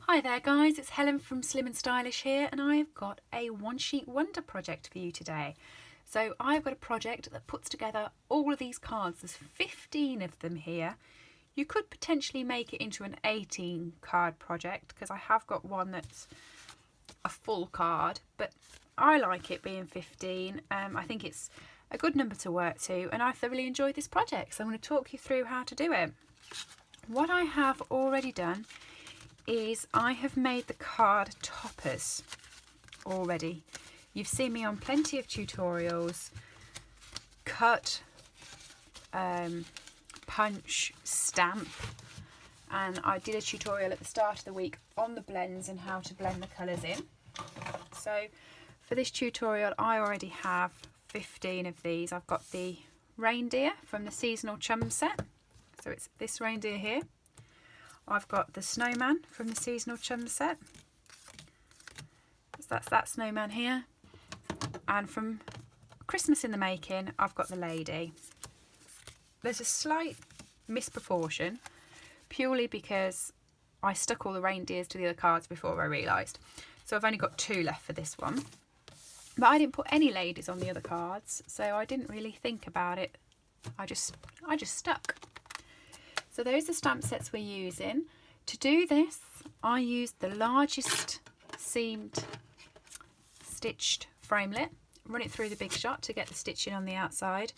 Hi there guys, it's Helen from Slim and Stylish here, and I've got a one sheet wonder project for you today. So I've got a project that puts together all of these cards. There's 15 of them here. You could potentially make it into an 18 card project because I have got one that's a full card, but I like it being 15. I think it's a good number to work to, and I thoroughly enjoyed this project, so I'm going to talk you through how to do it. What I have already done is I have made the card toppers already. You've seen me on plenty of tutorials, cut, punch, stamp, and I did a tutorial at the start of the week on the blends and how to blend the colours in. So for this tutorial I already have 15 of these. I've got the reindeer from the seasonal chum set, so it's this reindeer here. I've got the snowman from the seasonal chum set, so that's that snowman here, and from Christmas in the Making I've got the lady. There's a slight misproportion purely because I stuck all the reindeers to the other cards before I realised, so I've only got 2 left for this one, but I didn't put any ladies on the other cards, so I didn't really think about it. I just stuck. So those are stamp sets we're using. To do this, I used the largest seamed stitched framelit, run it through the Big Shot to get the stitching on the outside,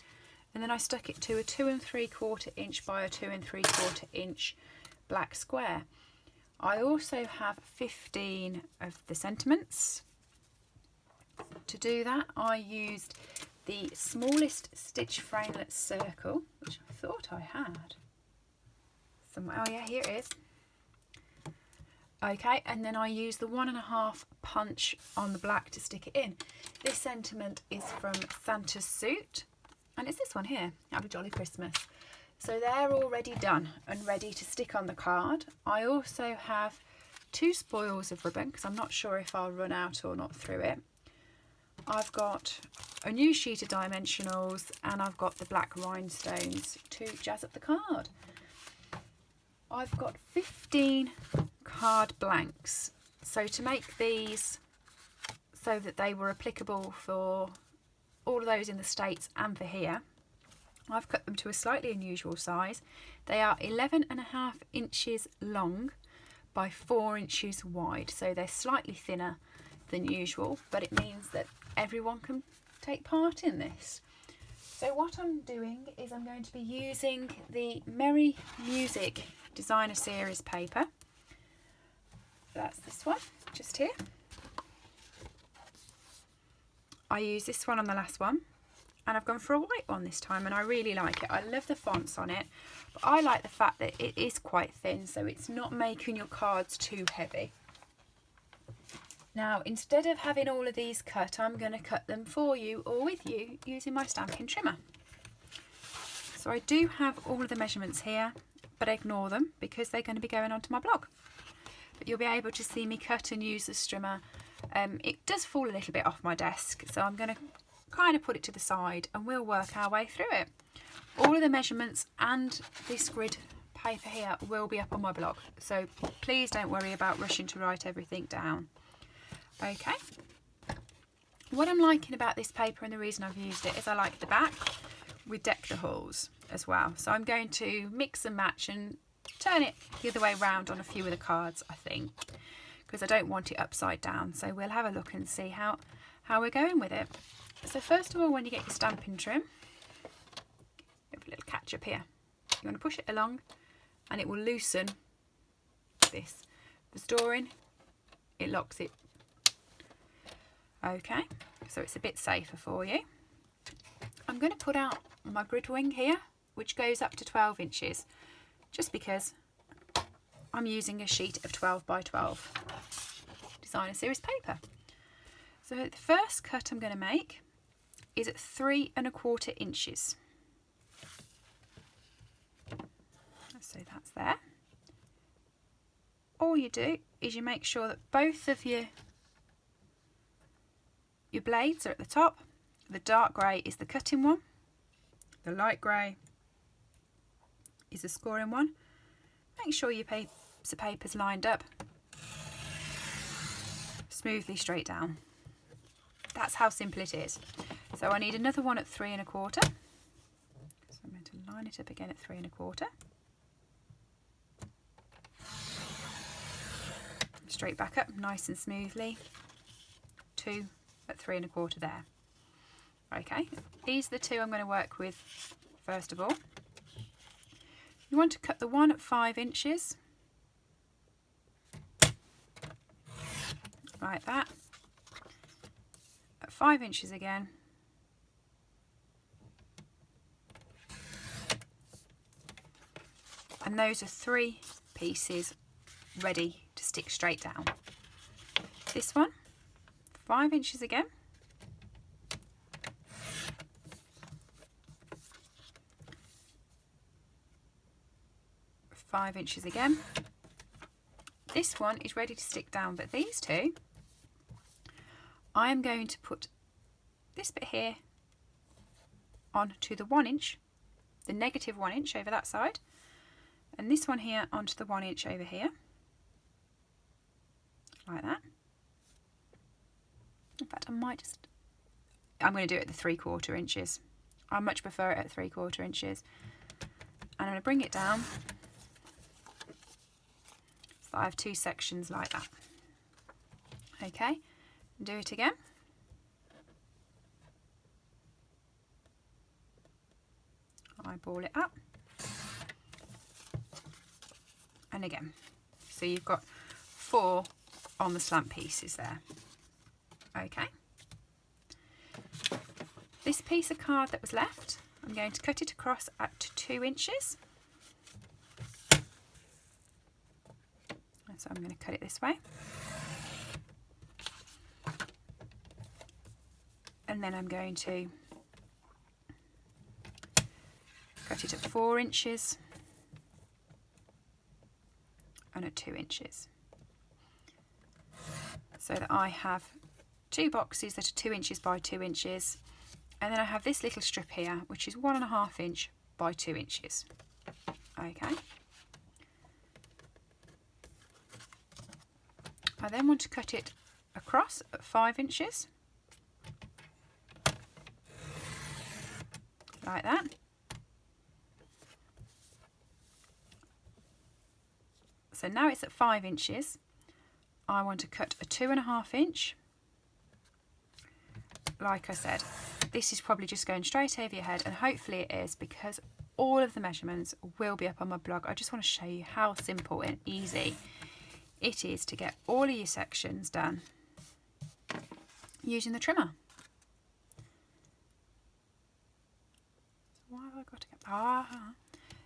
and then I stuck it to a 2 3/4 inch by a 2 3/4 inch black square. I also have 15 of the sentiments. To do that, I used the smallest stitch framelit circle, which I thought I had. Oh yeah, here it is. Okay, and then I use the 1.5 punch on the black to stick it in. This sentiment is from Santa's Suit, and it's this one here, Have a Jolly Christmas. So they're already done and ready to stick on the card. I also have 2 spoils of ribbon because I'm not sure if I'll run out or not through it. I've got a new sheet of dimensionals, and I've got the black rhinestones to jazz up the card. I've got 15 card blanks, so to make these so that they were applicable for all of those in the States and for here, I've cut them to a slightly unusual size. They are 11.5 inches long by 4 inches wide, so they're slightly thinner than usual, but it means that everyone can take part in this. So what I'm doing is I'm going to be using the Merry Music Designer Series paper. That's this one, just here. I used this one on the last one, and I've gone for a white one this time, and I really like it. I love the fonts on it, but I like the fact that it is quite thin, so it's not making your cards too heavy. Now, instead of having all of these cut, I'm going to cut them for you or with you using my stamping trimmer. So I do have all of the measurements here, but ignore them because they're going to be going onto my blog. But you'll be able to see me cut and use the strimmer. It does fall a little bit off my desk, so I'm going to kind of put it to the side and we'll work our way through it. All of the measurements and this grid paper here will be up on my blog, so please don't worry about rushing to write everything down. Okay, what I'm liking about this paper, and the reason I've used it, is I like the back with deck the halls as well. So I'm going to mix and match and turn it the other way round on a few of the cards, I think, because I don't want it upside down. So we'll have a look and see how we're going with it. So first of all, when you get your stamping trim, give a little catch up here. You want to push it along and it will loosen this. The storing, it locks it. Okay, so it's a bit safer for you. I'm going to put out my grid wing here, which goes up to 12 inches, just because I'm using a sheet of 12 by 12 Designer Series paper. So the first cut I'm going to make is at 3 1/4 inches. So that's there. All you do is you make sure that both of your blades are at the top. The dark grey is the cutting one, the light grey is the scoring one. Make sure your piece of paper's lined up smoothly straight down. That's how simple it is. So I need another one at 3 1/4. So I'm going to line it up again at 3 1/4. Straight back up, nice and smoothly. 2 at 3 1/4 there. Okay, these are the two I'm going to work with first of all. You want to cut the one at 5 inches, like that, at 5 inches again, and those are 3 pieces ready to stick straight down. This one, 5 inches again, five inches again. This one is ready to stick down, but these two, I am going to put this bit here onto the 1 inch, the negative 1 inch over that side, and this one here onto the 1 inch over here, like that. In fact, I'm going to do it at the 3/4 inches. I much prefer it at 3/4 inches. And I'm going to bring it down so that I have 2 sections like that. Okay, do it again. Eyeball it up. And again. So you've got 4 on the slant pieces there. Okay. This piece of card that was left, I'm going to cut it across at 2 inches. So I'm going to cut it this way. And then I'm going to cut it at 4 inches and at 2 inches. So that I have 2 boxes that are 2 inches by 2 inches, and then I have this little strip here which is 1.5 inch by 2 inches. Okay. I then want to cut it across at 5 inches, like that. So now it's at 5 inches. I want to cut a 2.5 inch. Like I said, this is probably just going straight over your head, and hopefully it is, because all of the measurements will be up on my blog. I just want to show you how simple and easy it is to get all of your sections done using the trimmer. So why have I got to get...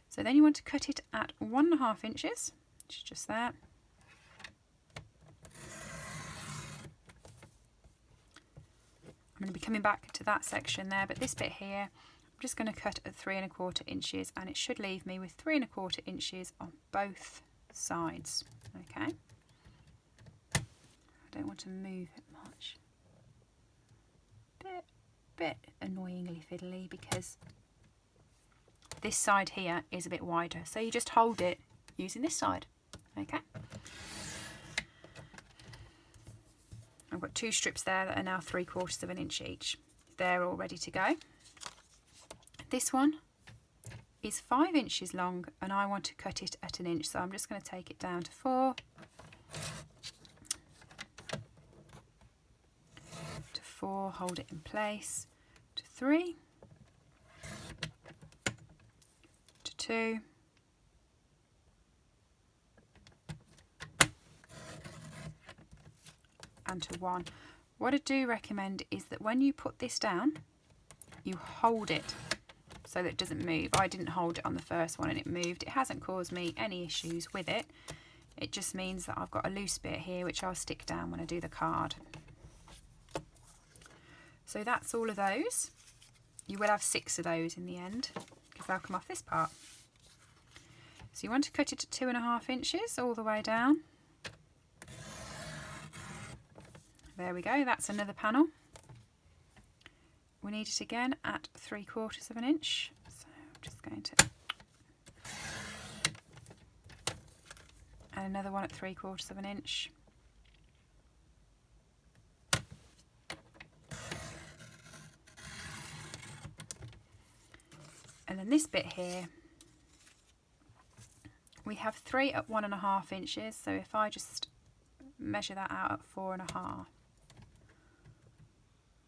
So then you want to cut it at 1.5 inches, which is just that. I'm going to be coming back to that section there, but this bit here, I'm just going to cut at 3 1/4 inches, and it should leave me with 3 1/4 inches on both sides. Okay. I don't want to move it much. Bit annoyingly fiddly, because this side here is a bit wider, so you just hold it using this side. Okay. I've got 2 strips there that are now 3/4 inch each. They're all ready to go. This one is 5 inches long, and I want to cut it at 1 inch, so I'm just going to take it down to 4, to 4, hold it in place, to 3, to 2, and to 1. What I do recommend is that when you put this down, you hold it so that it doesn't move. I didn't hold it on the first one and it moved. It hasn't caused me any issues with it. It just means that I've got a loose bit here which I'll stick down when I do the card. So that's all of those. You will have 6 of those in the end, because they'll come off this part. So you want to cut it to 2.5 inches all the way down. There we go, that's another panel. We need it again at 3/4 inch. So I'm just going to... And another one at 3/4 inch. And then this bit here, we have 3 at 1.5 inches. So if I just measure that out at 4.5,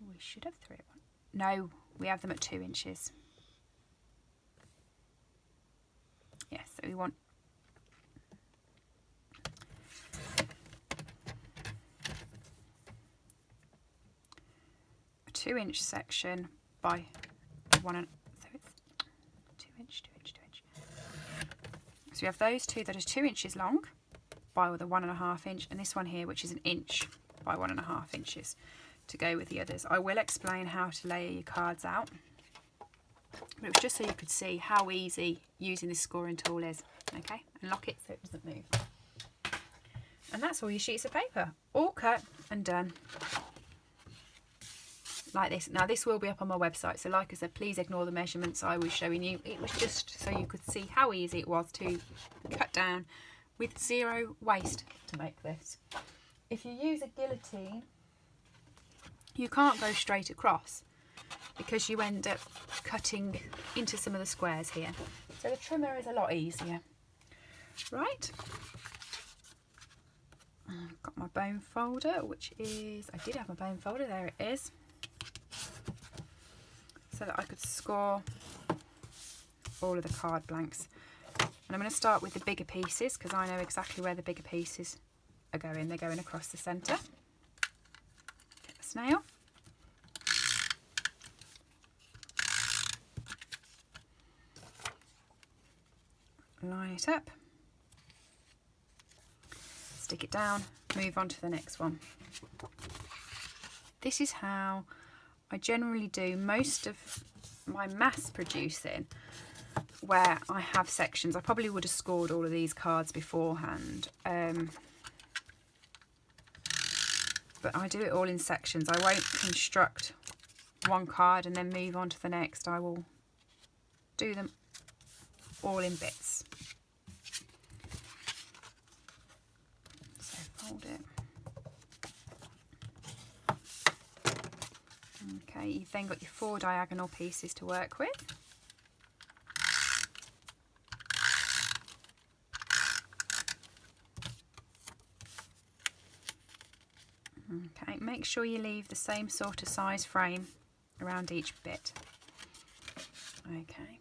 we should have 3 at 1. No, we have them at 2 inches. Yes, so we want a 2-inch section by 1. So it's 2 inch, 2 inch, 2 inch. So we have those two that are 2 inches long by the 1.5 inch, and this one here, which is 1 inch by 1.5 inches, to go with the others. I will explain how to layer your cards out, but it was just so you could see how easy using this scoring tool is. Okay, and lock it so it doesn't move. And that's all your sheets of paper, all cut and done like this. Now this will be up on my website, so like I said, please ignore the measurements I was showing you. It was just so you could see how easy it was to cut down with 0 waste to make this. If you use a guillotine, you can't go straight across because you end up cutting into some of the squares here. So the trimmer is a lot easier. Right, I've got my bone folder, which is, I did have my bone folder, there it is, so that I could score all of the card blanks. And I'm going to start with the bigger pieces because I know exactly where the bigger pieces are going. They're going across the centre. Get the snail. Line it up. Stick it down, move on to the next one. This is how I generally do most of my mass producing, where I have sections. I probably would have scored all of these cards beforehand, but I do it all in sections. I won't construct one card and then move on to the next. I will do them all in bits. Hold it. Okay, you've then got your 4 diagonal pieces to work with. Okay, make sure you leave the same sort of size frame around each bit. Okay.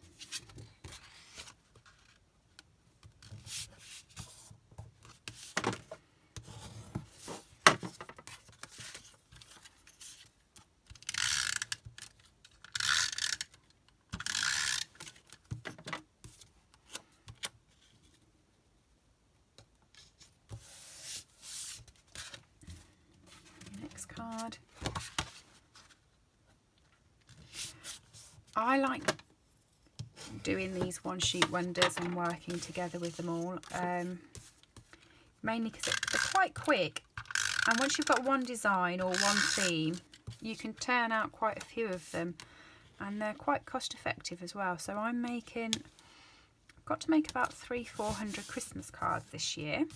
Card. I like doing these one sheet wonders and working together with them all, mainly because they're quite quick, and once you've got one design or one theme, you can turn out quite a few of them, and they're quite cost effective as well. So I've got to make about 300-400 Christmas cards this year.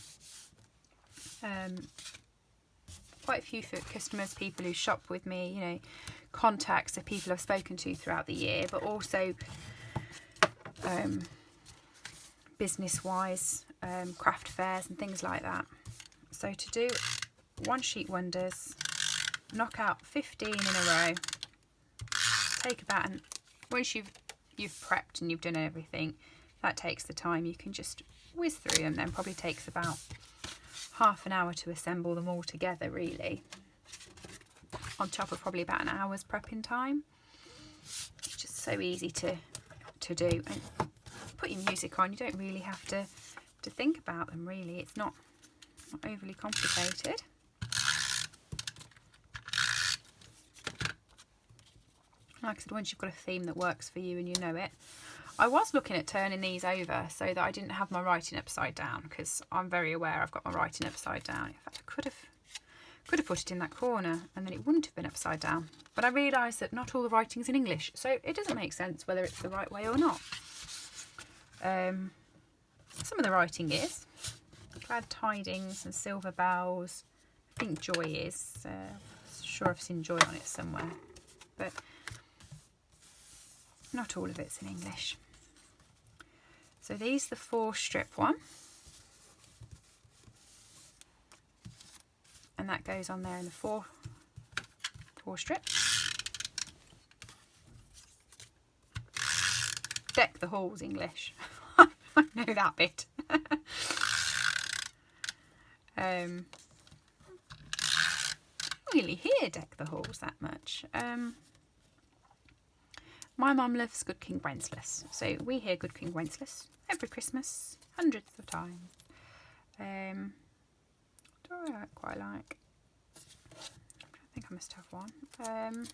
Quite a few for customers, people who shop with me, you know, contacts of people I've spoken to throughout the year, but also business-wise, craft fairs and things like that. So to do one sheet wonders, knock out 15 in a row, take about, and once you've prepped and you've done everything, that takes the time. You can just whiz through them, then probably takes about half an hour to assemble them all together, really, on top of probably about an hour's prepping time. It's just so easy to do, and put your music on. You don't really have to think about them, really. It's not overly complicated. Like I said, once you've got a theme that works for you and you know it. I was looking at turning these over so that I didn't have my writing upside down, because I'm very aware I've got my writing upside down. In fact, I could have put it in that corner and then it wouldn't have been upside down. But I realised that not all the writing's in English, so it doesn't make sense whether it's the right way or not. Some of the writing is. Glad tidings and silver bells. I think joy is. Sure I've seen joy on it somewhere. But not all of it's in English. So these are the 4-strip one. And that goes on there in the four strips. Deck the Hall's English. I know that bit. I don't really hear Deck the Halls that much. My mum loves Good King Wenceslas, so we hear Good King Wenceslas every Christmas, hundreds of times. Do I quite like? I think I must have one. I don't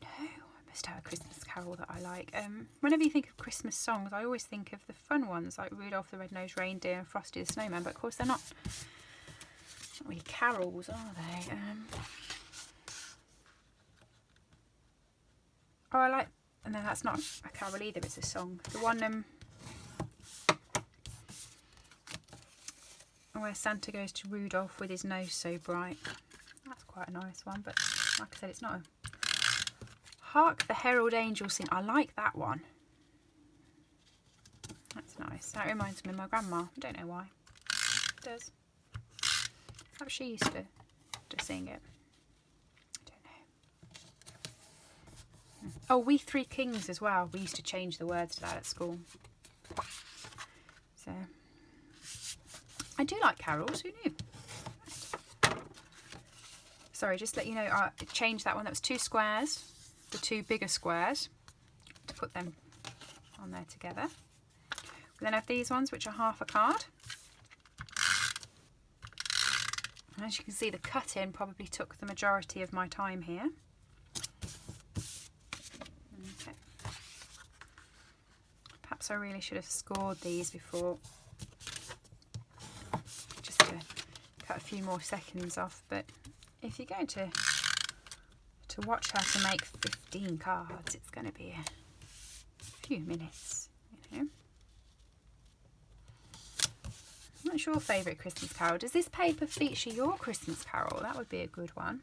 know. I must have a Christmas carol that I like. Whenever you think of Christmas songs, I always think of the fun ones like Rudolph the Red-Nosed Reindeer and Frosty the Snowman, but of course they're not really carols, are they? Oh, I like... And then that's not a carol either, it's a song. The one where Santa goes to Rudolph with his nose so bright. That's quite a nice one, but like I said, it's not a... Hark the Herald Angels Sing. I like that one. That's nice. That reminds me of my grandma. I don't know why. It does. Perhaps she used to sing it. I don't know. Oh, We Three Kings as well. We used to change the words to that at school. So... I do like carols, who knew? Sorry, just to let you know, I changed that one. That was 2 squares, the 2 bigger squares, to put them on there together. We then have these ones, which are half a card. And as you can see, the cut-in probably took the majority of my time here. Okay. Perhaps I really should have scored these before, cut a few more seconds off, but if you're going to watch how to make 15 cards, it's going to be a few minutes, you know. What's your favourite Christmas carol? Does this paper feature your Christmas carol? That would be a good one.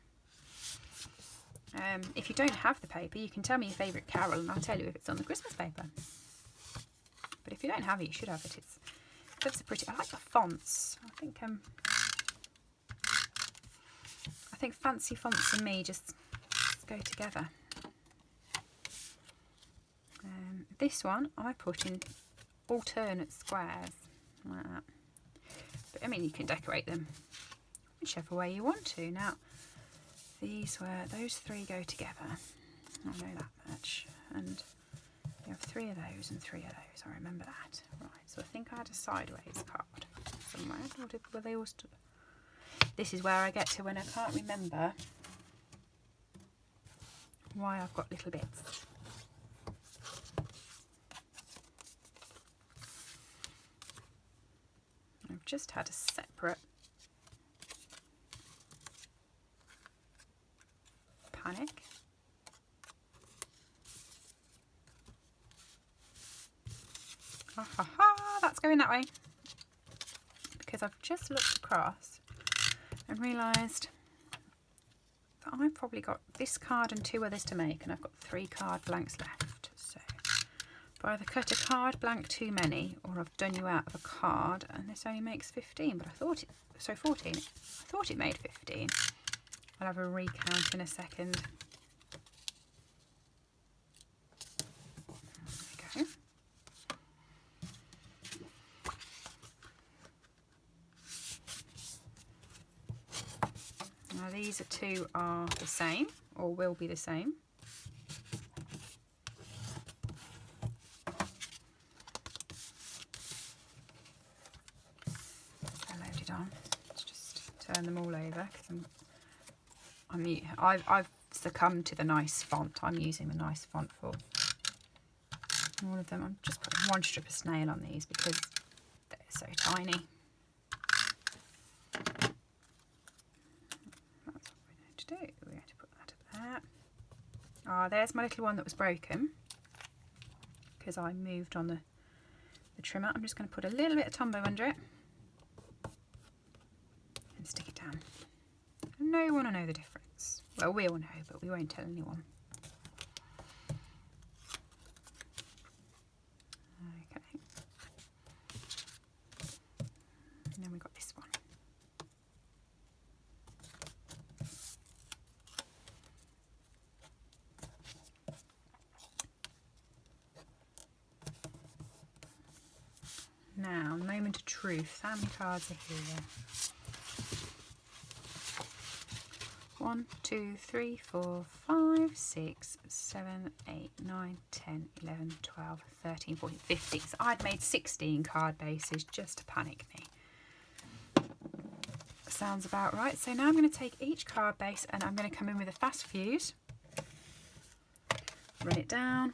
If you don't have the paper, you can tell me your favourite carol and I'll tell you if it's on the Christmas paper. But if you don't have it, you should have it. It's pretty. I like the fonts. I think fancy fonts and me just go together. This one I put in alternate squares like that. But I mean, you can decorate them whichever way you want to. Now, those 3 go together. I know that much. And you have 3 of those and 3 of those. I remember that. Right. So I think I had a sideways card somewhere. Were they all stood? This is where I get to when I can't remember why I've got little bits. I've just had a separate panic. Ha ha ha, that's going that way. Because I've just looked across and realised that I've probably got this card and 2 others to make, and I've got 3 card blanks left. So I've either cut a card blank too many, or I've done you out of a card, and this only makes 15. But I thought it, so 14. I thought it made 15. I'll have a recount in a second. There we go. Now these 2 are the same, or will be the same. They're loaded on. Let's just turn them all over because I've succumbed to the nice font. I'm using the nice font for all of them. I'm just putting 1 strip of snail on these because they're so tiny. We're going to put that up there. Ah, there's my little one that was broken because I moved on the trimmer. I'm just going to put a little bit of Tombow under it and stick it down. No one will know the difference. Well, we all know, but we won't tell anyone. Moment of truth. How many cards are here? 1, 2, 3, 4, 5, 6, 7, 8, 9, 10, 11, 12, 13, 14, 15. So I'd made 16 card bases just to panic me. Sounds about right. So now I'm going to take each card base and I'm going to come in with a fast fuse. Run it down.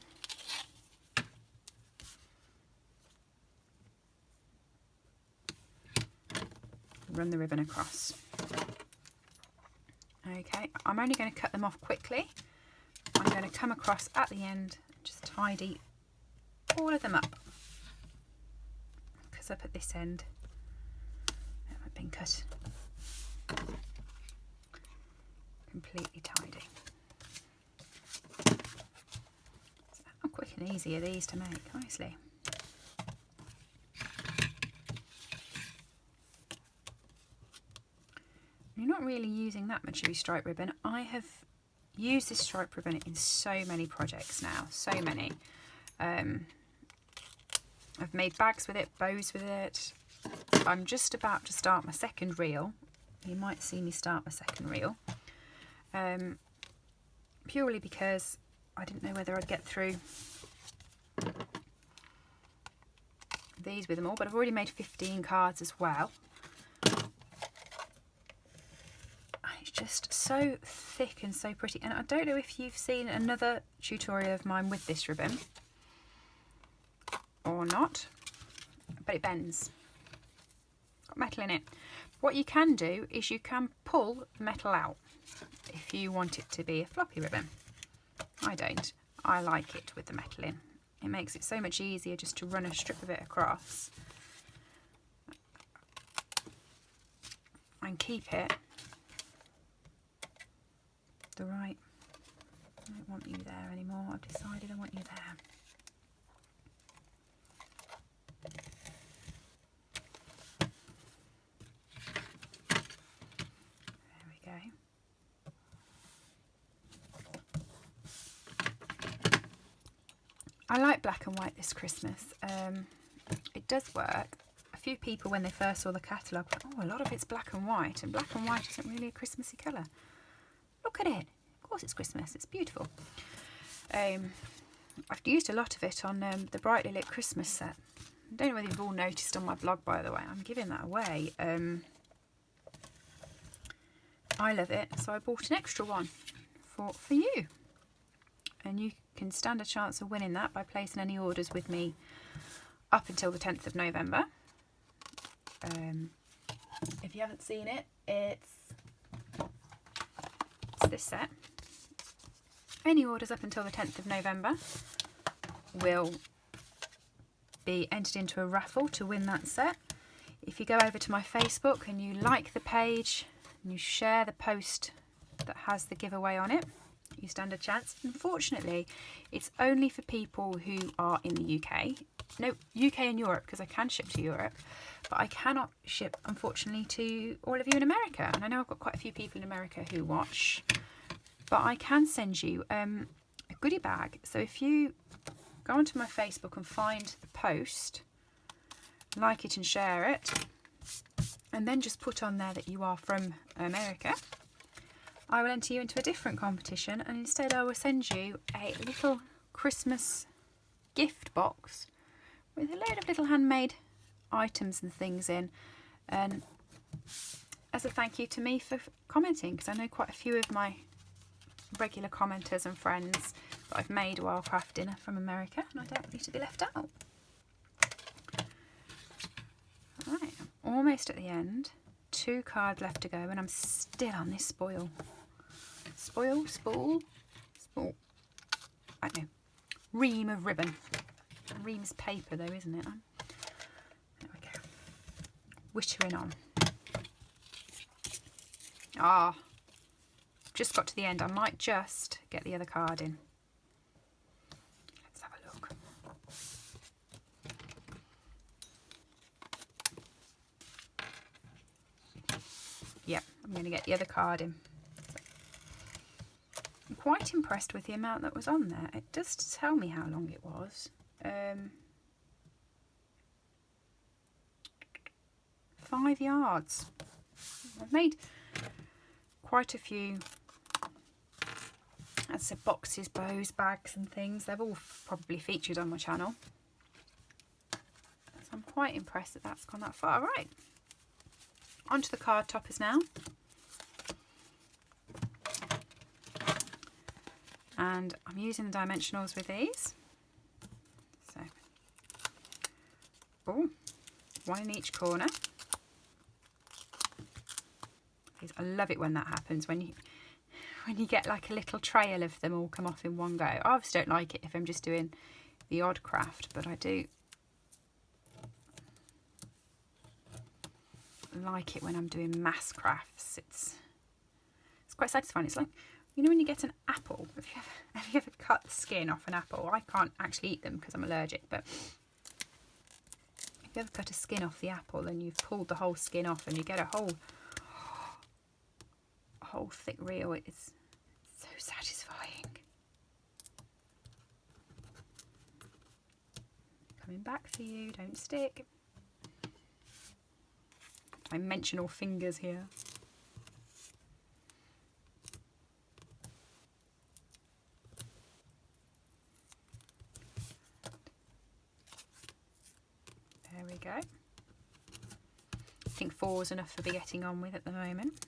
Run the ribbon across. Okay, I'm only going to cut them off quickly. I'm going to come across at the end, just tidy all of them up. Because up at this end, they haven't been cut completely tidy. So how quick and easy are these to make, honestly. You're not really using that much of your stripe ribbon. I have used this stripe ribbon in so many projects now, so many. I've made bags with it, bows with it. I'm just about to start my second reel. You might see me start my second reel. Purely because I didn't know whether I'd get through these with them all, but I've already made 15 cards as well. Just so thick and so pretty, and I don't know if you've seen another tutorial of mine with this ribbon or not, but it bends. Got metal in it. What you can do is you can pull the metal out if you want it to be a floppy ribbon. I don't. I like it with the metal in. It makes it so much easier just to run a strip of it across and keep it the right. I don't want you there anymore. I've decided I want you there. There we go. I like black and white this Christmas. It does work. A few people, when they first saw the catalogue, went, oh, a lot of it's black and white isn't really a Christmassy colour. Look at it. Of course it's Christmas. It's beautiful. I've used a lot of it on the Brightly Lit Christmas set. I don't know whether you've all noticed on my blog, by the way. I'm giving that away. I love it, so I bought an extra one for you. And you can stand a chance of winning that by placing any orders with me up until the 10th of November. If you haven't seen it, it's this set. Any orders up until the 10th of November will be entered into a raffle to win that set. If you go over to my Facebook and you like the page and you share the post that has the giveaway on it, you stand a chance. Unfortunately, it's only for people who are in the UK. No, UK and Europe, because I can ship to Europe, but I cannot ship, unfortunately, to all of you in America. And I know I've got quite a few people in America who watch, but I can send you a goodie bag. So if you go onto my Facebook and find the post, like it and share it, and then just put on there that you are from America, I will enter you into a different competition, and instead I will send you a little Christmas gift box with a load of little handmade items and things in, and as a thank you to me for commenting, because I know quite a few of my regular commenters and friends that I've made while crafting are from America, and I don't want you to be left out. Right, I'm almost at the end. 2 cards left to go, and I'm still on this spool. I don't know. Ream of ribbon. Ream's paper though, isn't it? There we go. Wittering on. Ah, just got to the end. I might just get the other card in. Let's have a look. Yep, I'm going to get the other card in. I'm quite impressed with the amount that was on there. It does tell me how long it was. 5 yards. I've made quite a few, as I said, boxes, bows, bags and things. They've all probably featured on my channel. So I'm quite impressed that that's gone that far. Right, onto the card toppers now. And I'm using the dimensionals with these. So, oh, one in each corner. I love it when that happens, when you get like a little trail of them all come off in one go. I obviously don't like it if I'm just doing the odd craft, but I do like it when I'm doing mass crafts. It's quite satisfying. It's like, you know, when you get an apple, have you ever cut the skin off an apple? I can't actually eat them because I'm allergic, but if you ever cut a skin off the apple and you've pulled the whole skin off and you get a whole thick reel, it's so satisfying. Coming back for you, don't stick. Dimensional fingers here. There we go. I think 4 is enough for be getting on with at the moment.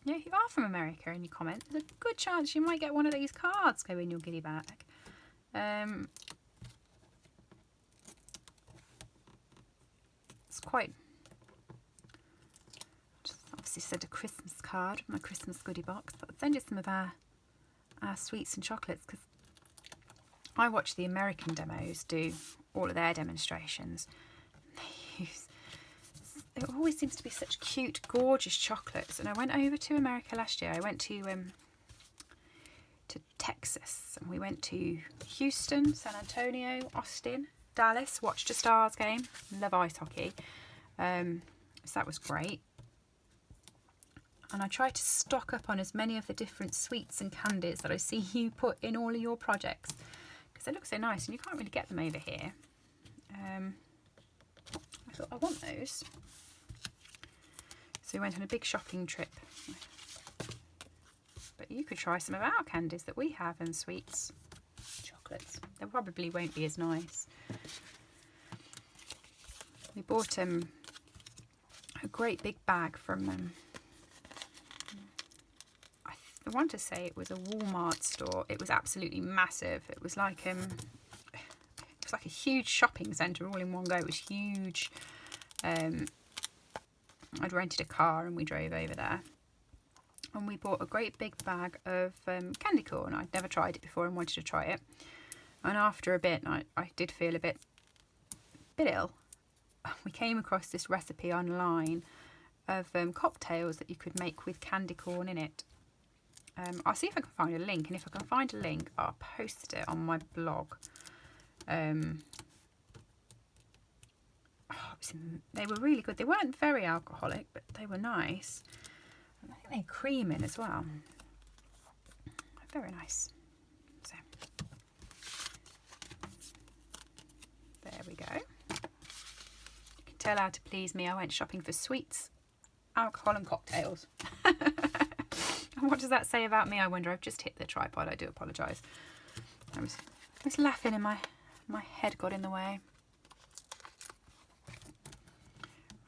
Yeah, if you are from America and you comment, there's a good chance you might get one of these cards go in your goodie bag. It's quite, just obviously said a Christmas card, my Christmas goodie box, but I'll send you some of our sweets and chocolates, because I watch the American demos do all of their demonstrations. It always seems to be such cute, gorgeous chocolates. And I went over to America last year. I went to Texas, and we went to Houston, San Antonio, Austin, Dallas. Watched a Stars game. Love ice hockey, so that was great. And I try to stock up on as many of the different sweets and candies that I see you put in all of your projects, because they look so nice, and you can't really get them over here. I thought, I want those. So we went on a big shopping trip. But you could try some of our candies that we have, and sweets, chocolates. They probably won't be as nice. We bought a great big bag from, I want to say it was a Walmart store. It was absolutely massive. It was like a huge shopping centre all in one go. It was huge. I'd rented a car and we drove over there, and we bought a great big bag of candy corn. I'd never tried it before and wanted to try it, and after a bit I did feel a bit ill. We came across this recipe online of cocktails that you could make with candy corn in it. I'll see if I can find a link, and if I can find a link I'll post it on my blog. They were really good. They weren't very alcoholic, but they were nice. And I think they had cream in as well. Very nice. So there we go. You can tell how to please me. I went shopping for sweets, alcohol and cocktails. And what does that say about me, I wonder? I've just hit the tripod. I do apologise. I was laughing and my head got in the way.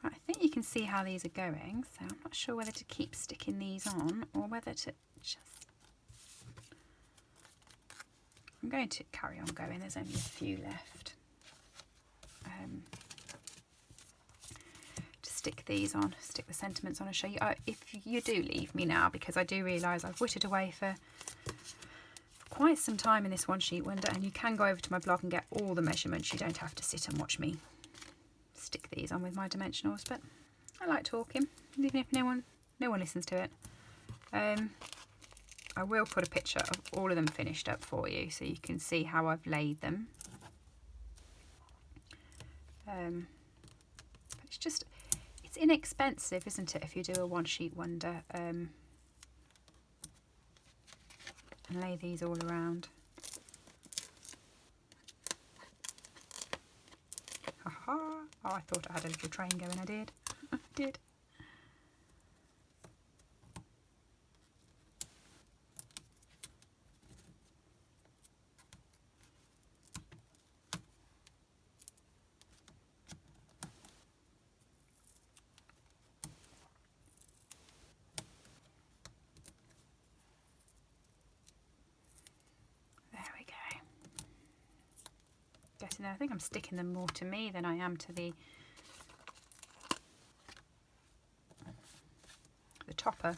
Right, I think you can see how these are going, so I'm not sure whether to keep sticking these on or whether to just... I'm going to carry on going. There's only a few left. To stick these on, stick the sentiments on and show you. If you do leave me now, because I do realise I've whittled away for quite some time in this one sheet wonder, and you can go over to my blog and get all the measurements. You don't have to sit and watch me stick these on with my dimensionals, but I like talking, even if no one listens to it. I will put a picture of all of them finished up for you so you can see how I've laid them. It's inexpensive, isn't it, if you do a one sheet wonder, and lay these all around. Oh, I thought I had a little train going. I did. I did. Getting there. I think I'm sticking them more to me than I am to the topper.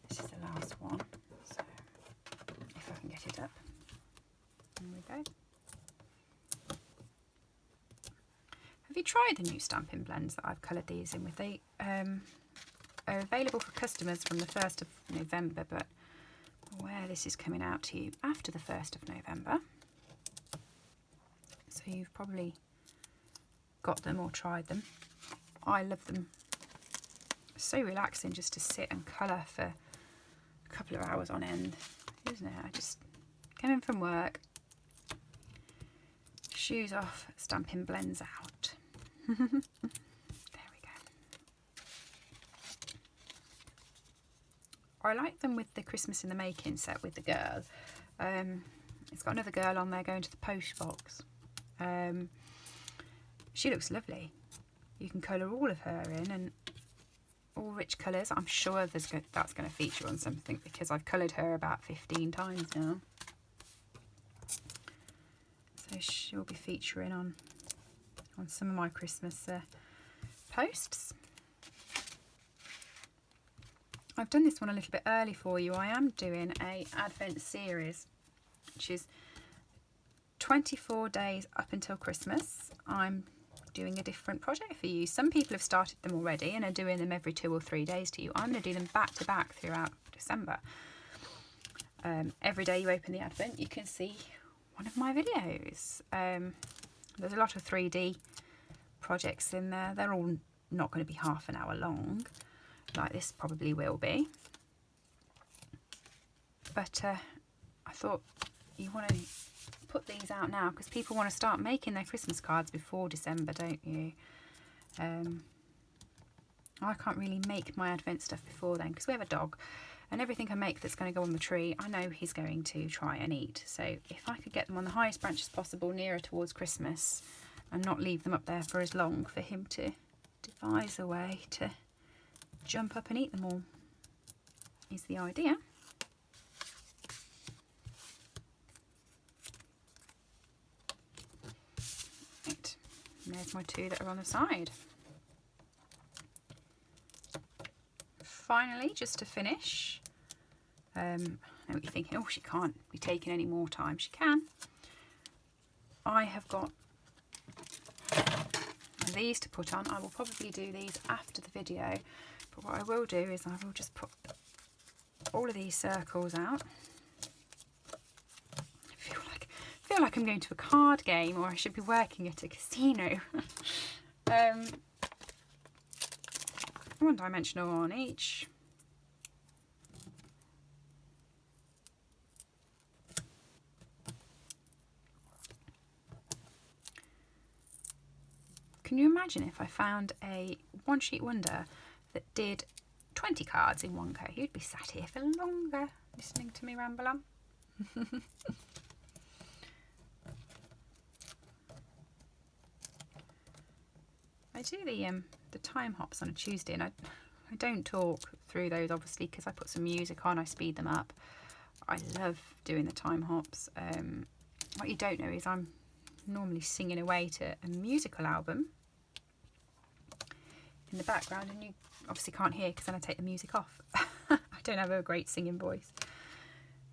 This is the last one, so if I can get it up. There we go. Have you tried the new Stampin' blends that I've coloured these in with? They are available for customers from the 1st of November, but where this is coming out to you after the 1st of November. So you've probably got them or tried them. I love them. So relaxing just to sit and colour for a couple of hours on end, isn't it? I just come in from work, shoes off, Stampin' blends out. There we go. I like them with the Christmas in the Making set with the girl. It's got another girl on there going to the post box. She looks lovely. You can colour all of her in, and all rich colours. I'm sure that's going to feature on something because I've coloured her about 15 times now. So she'll be featuring on some of my Christmas posts. I've done this one a little bit early for you. I am doing a Advent series, which is 24 days up until Christmas. I'm doing a different project for you. Some people have started them already and are doing them every 2 or 3 days to you. I'm going to do them back to back throughout December. Every day you open the Advent, you can see one of my videos. There's a lot of 3D projects in there. They're all not going to be half an hour long, like this probably will be. But I thought you want to put these out now because people want to start making their Christmas cards before December, don't you? I can't really make my Advent stuff before then because we have a dog, and everything I make that's going to go on the tree, I know he's going to try and eat. So if I could get them on the highest branches possible nearer towards Christmas and not leave them up there for as long for him to devise a way to jump up and eat them all is the idea. Right, and there's my 2 that are on the side. Finally, just to finish, I know what you're thinking, oh, she can't be taking any more time. She can. I have got these to put on. I will probably do these after the video, but what I will do is I will just put all of these circles out. I feel like I'm going to a card game, or I should be working at a casino. One dimensional on each. Can you imagine if I found a one sheet wonder that did 20 cards in one go? You'd be sat here for longer listening to me ramble on. I do the time hops on a Tuesday, and I don't talk through those obviously because I put some music on, I speed them up. I love doing the time hops. What you don't know is I'm normally singing away to a musical album in the background, and you obviously can't hear because then I take the music off. I don't have a great singing voice.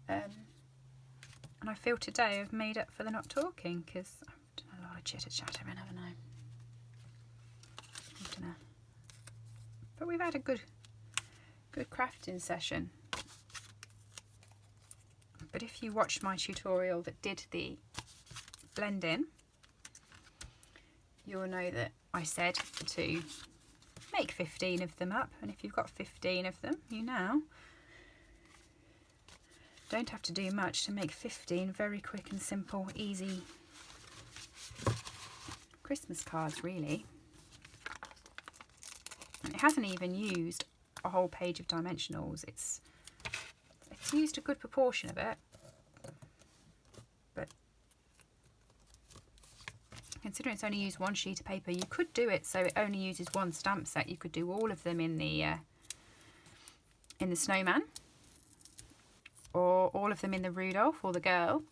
And I feel today I've made up for the not talking because I've done a lot of chitter chattering, haven't I? But we've had a good crafting session. But if you watched my tutorial that did the blending, you'll know that I said to make 15 of them up, and if you've got 15 of them, you now Don't have to do much to make 15 very quick and simple, easy Christmas cards, really. And it hasn't even used a whole page of dimensionals. It's used a good proportion of it, but considering it's only used one sheet of paper, you could do it so it only uses one stamp set. You could do all of them in the snowman, or all of them in the Rudolph or the girl.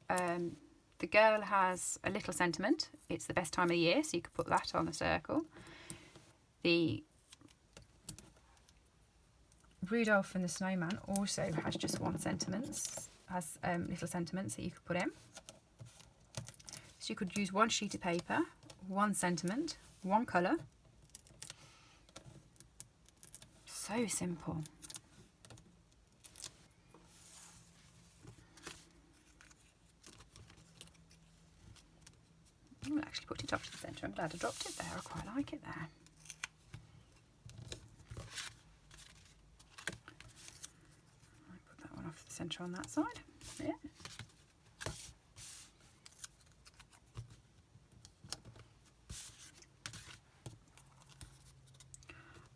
The girl has a little sentiment. It's the best time of the year, so you could put that on the circle. The Rudolph and the snowman also has just one sentiment, has little sentiments that you could put in. So you could use one sheet of paper, one sentiment, one colour. So simple. I'm going to actually put it up to the centre. I'm glad I dropped it there. I quite like it there. I'll put that one off the centre on that side. Yeah.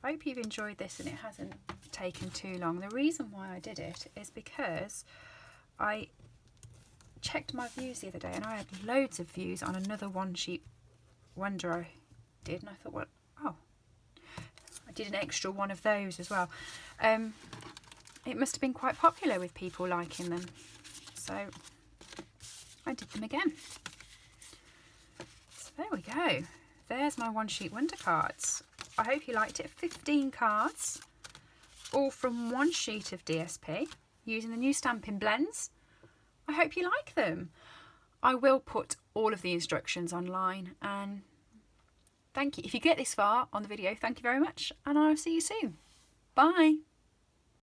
I hope you've enjoyed this and it hasn't taken too long. The reason why I did it is because I checked my views the other day and I had loads of views on another one sheet wonder I did, and I thought, well, oh, I did an extra one of those as well. It must have been quite popular with people liking them, so I did them again. So there we go. There's my one sheet wonder cards. I hope you liked it. 15 cards, all from one sheet of DSP, using the new Stampin' Blends. I hope you like them. I will put all of the instructions online, and thank you. If you get this far on the video, thank you very much, and I'll see you soon. Bye.